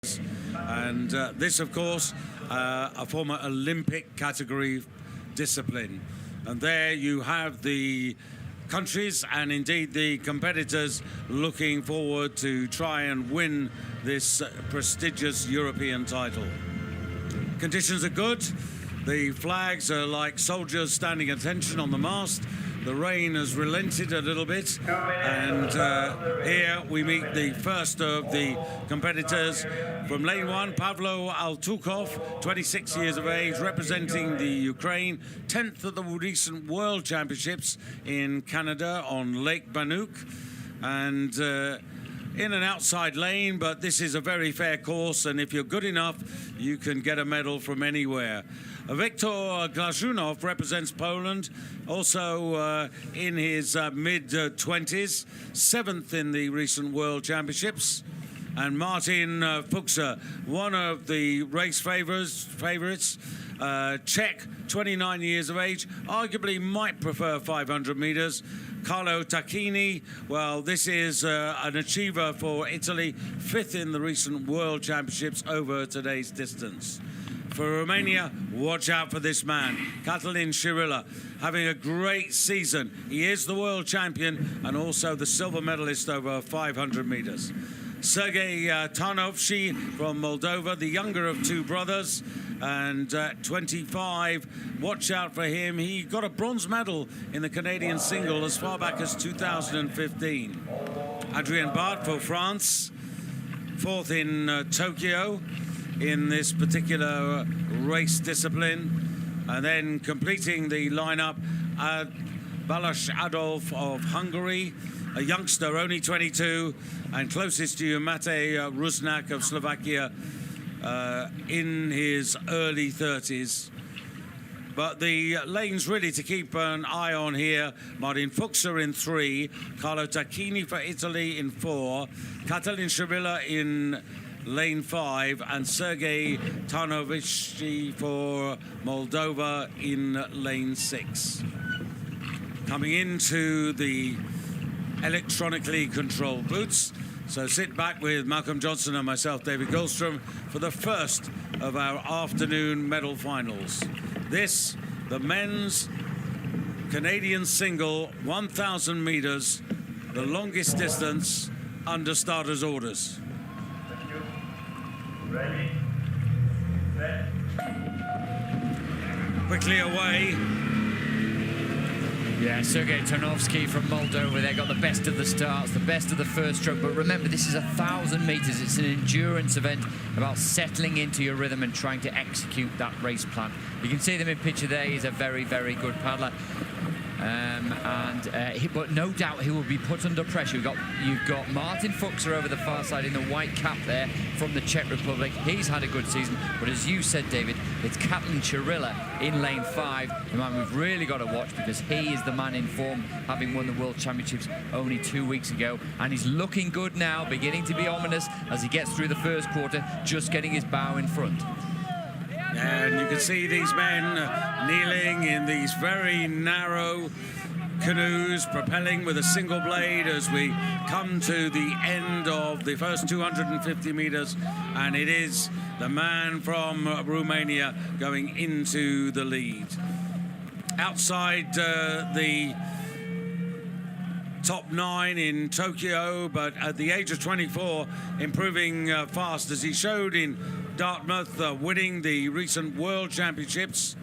And this, of course, a former Olympic category discipline. And there you have the countries and indeed the competitors looking forward to try and win this prestigious European title. Conditions are good. The flags are like soldiers standing attention on the mast. The rain has relented a little bit, and here we meet the first of the competitors from lane 1, Pavlo Altukhov, 26 years of age, representing the Ukraine, 10th at the recent World Championships in Canada on Lake Banuk, and in an outside lane, but this is a very fair course, and if you're good enough, you can get a medal from anywhere. Wiktor Glazunov represents Poland, also in his mid-20s, 7th in the recent World Championships. And Martin Fuksa, one of the race favorites, Czech, 29 years of age, arguably might prefer 500 meters. Carlo Tacchini, well, this is an achiever for Italy, 5th in the recent World Championships over today's distance. For Romania, watch out for this man, Catalin Chirila, having a great season. He is the world champion and also the silver medalist over 500 meters. Serghei Tarnovschi from Moldova, the younger of two brothers, and 25. Watch out for him. He got a bronze medal in the Canadian single as far back as 2015. Adrien Bart for France, 4th in Tokyo in this particular race discipline. And then completing the lineup, Balazs Adolf of Hungary, a youngster, only 22, and closest to you, Matej Rusnak of Slovakia, in his early 30s. But the lanes really to keep an eye on here: Martin Fuksa in 3, Carlo Tacchini for Italy in 4, Catalin Chirila in lane 5, and Serghei Tarnovschi for Moldova in lane 6. Coming into the electronically controlled booths. So sit back with Malcolm Johnson and myself, David Goldstrom, for the first of our afternoon medal finals. This, the men's Canadian single, 1,000 meters, the longest distance under starters' orders. Ready, set. Quickly away. Yeah, Serghei Tarnovschi from Moldova, they got the best of the starts, the best of the first stroke. But remember, this is 1,000 meters. It's an endurance event about settling into your rhythm and trying to execute that race plan. You can see them in picture there. He's a very, very good paddler. But no doubt he will be put under pressure. You've got Martin Fuksa over the far side in the white cap there from the Czech Republic. He's had a good season, but as you said, David, it's Catalin Chirila in lane 5, the man we've really got to watch, because he is the man in form, having won the World Championships only 2 weeks ago, and he's looking good now, beginning to be ominous as he gets through the first quarter, just getting his bow in front. And you can see these men kneeling in these very narrow canoes, propelling with a single blade as we come to the end of the first 250 meters. And it is the man from Romania going into the lead. Outside the top 9 in Tokyo, but at the age of 24, improving fast, as he showed in Dartmouth, winning the recent World Championships,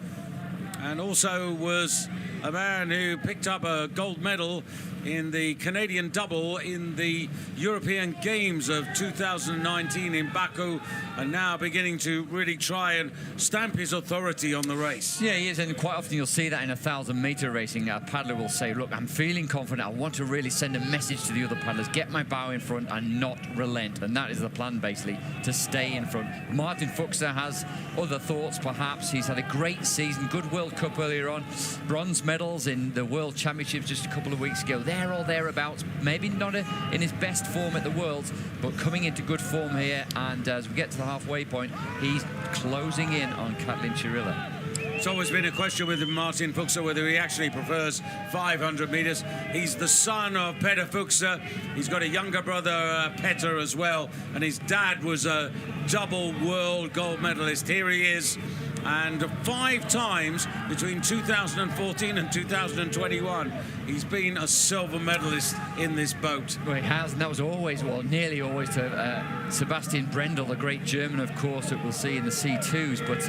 and also was a man who picked up a gold medal in the Canadian double in the European Games of 2019 in Baku, and now beginning to really try and stamp his authority on the race. Yeah, he is, and quite often you'll see that in 1,000-meter racing. A paddler will say, look, I'm feeling confident, I want to really send a message to the other paddlers, get my bow in front and not relent, and that is the plan, basically, to stay in front. Martin Fuksa has other thoughts, perhaps. He's had a great season, good World Cup earlier on, bronze medals in the World Championships just a couple of weeks ago. There or thereabouts, maybe not in his best form at the Worlds, but coming into good form here, and as we get to the halfway point, he's closing in on Catalin Chirila. It's always been a question with Martin Fuchsa whether he actually prefers 500 meters. He's the son of Peter Fuchsa. He's got a younger brother, Peter, as well. And his dad was a double world gold medalist. Here he is. And 5 times between 2014 and 2021, he's been a silver medalist in this boat. Well, he has, and that was always, well, nearly always to Sebastian Brendel, the great German, of course, that we'll see in the C2s. But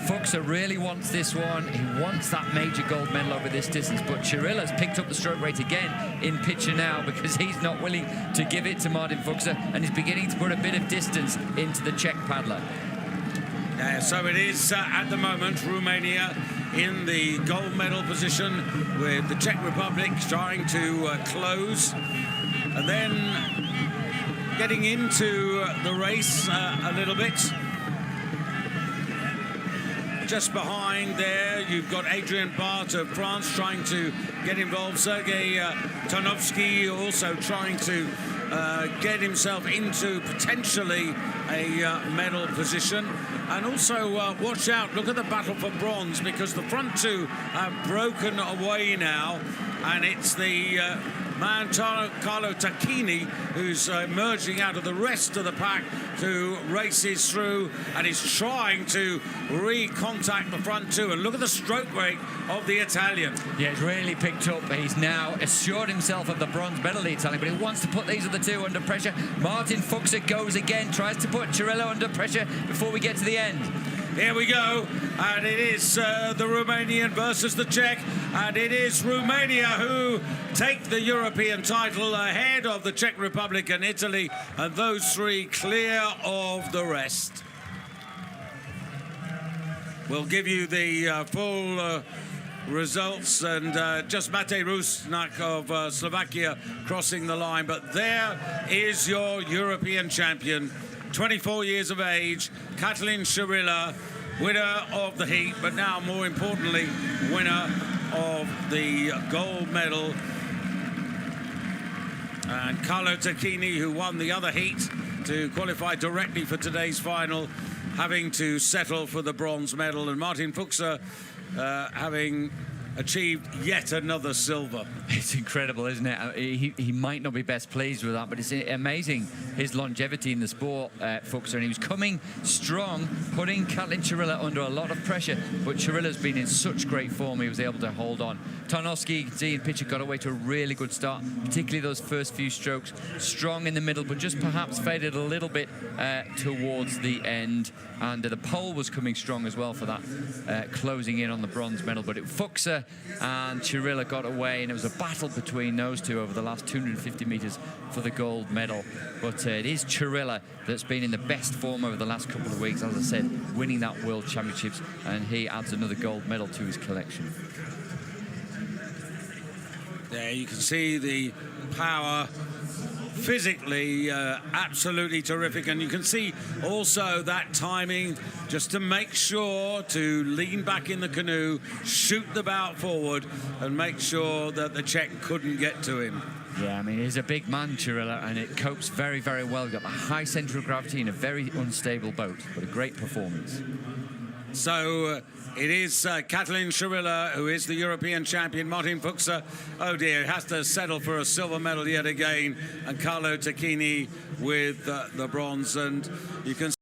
Fuchsa really wants this one. He wants that major gold medal over this distance. But Chirila's picked up the stroke rate again in picture now because he's not willing to give it to Martin Fuchsa, and he's beginning to put a bit of distance into the Czech paddler. So it is at the moment Romania in the gold medal position, with the Czech Republic trying to close, and then getting into the race a little bit. Just behind there, you've got Adrien Bart of France trying to get involved. Serghei Tarnovschi also trying to get himself into potentially a medal position. And also, watch out, look at the battle for bronze, because the front two have broken away now, and it's the man Carlo Tacchini who's emerging out of the rest of the pack to races through, and is trying to re-contact the front two. And look at the stroke rate of the Italian. Yeah, it's really picked up. He's now assured himself of the bronze medal, the Italian, but he wants to put these other two under pressure. Martin Fuchsa goes again, tries to put Chirila under pressure before we get to the end. Here we go, and it is the Romanian versus the Czech, and it is Romania who take the European title ahead of the Czech Republic and Italy, and those three clear of the rest. We'll give you the full results, and just Matej Rusnak of Slovakia crossing the line, but there is your European champion, 24 years of age, Catalin Chirila, winner of the heat, but now more importantly, winner of the gold medal. And Carlo Tacchini, who won the other heat to qualify directly for today's final, having to settle for the bronze medal, and Martin Fuchsa having achieved yet another silver. It's incredible, isn't it? He might not be best pleased with that, but it's amazing his longevity in the sport, Fuchsa, and he was coming strong, putting Catalin Chirila under a lot of pressure, but Chirila's been in such great form, he was able to hold on. Tarnovschi, you can see in picture, got away to a really good start, particularly those first few strokes. Strong in the middle, but just perhaps faded a little bit towards the end. And the pole was coming strong as well for that, closing in on the bronze medal. But Fuchsa and Chirila got away, and it was a battle between those two over the last 250 meters for the gold medal. But it is Chirila that's been in the best form over the last couple of weeks, as I said, winning that World Championships, and he adds another gold medal to his collection. There you can see the power, physically absolutely terrific, and you can see also that timing, just to make sure to lean back in the canoe, shoot the bow forward, and make sure that the Czech couldn't get to him. Yeah, I mean, he's a big man, Chirila, and it copes very, very well. Got a high centre of gravity in a very unstable boat, but a great performance. So it is Catalin Chirila who is the European champion. Martin Fuchsa, oh dear, has to settle for a silver medal yet again, and Carlo Tacchini with the bronze. And you can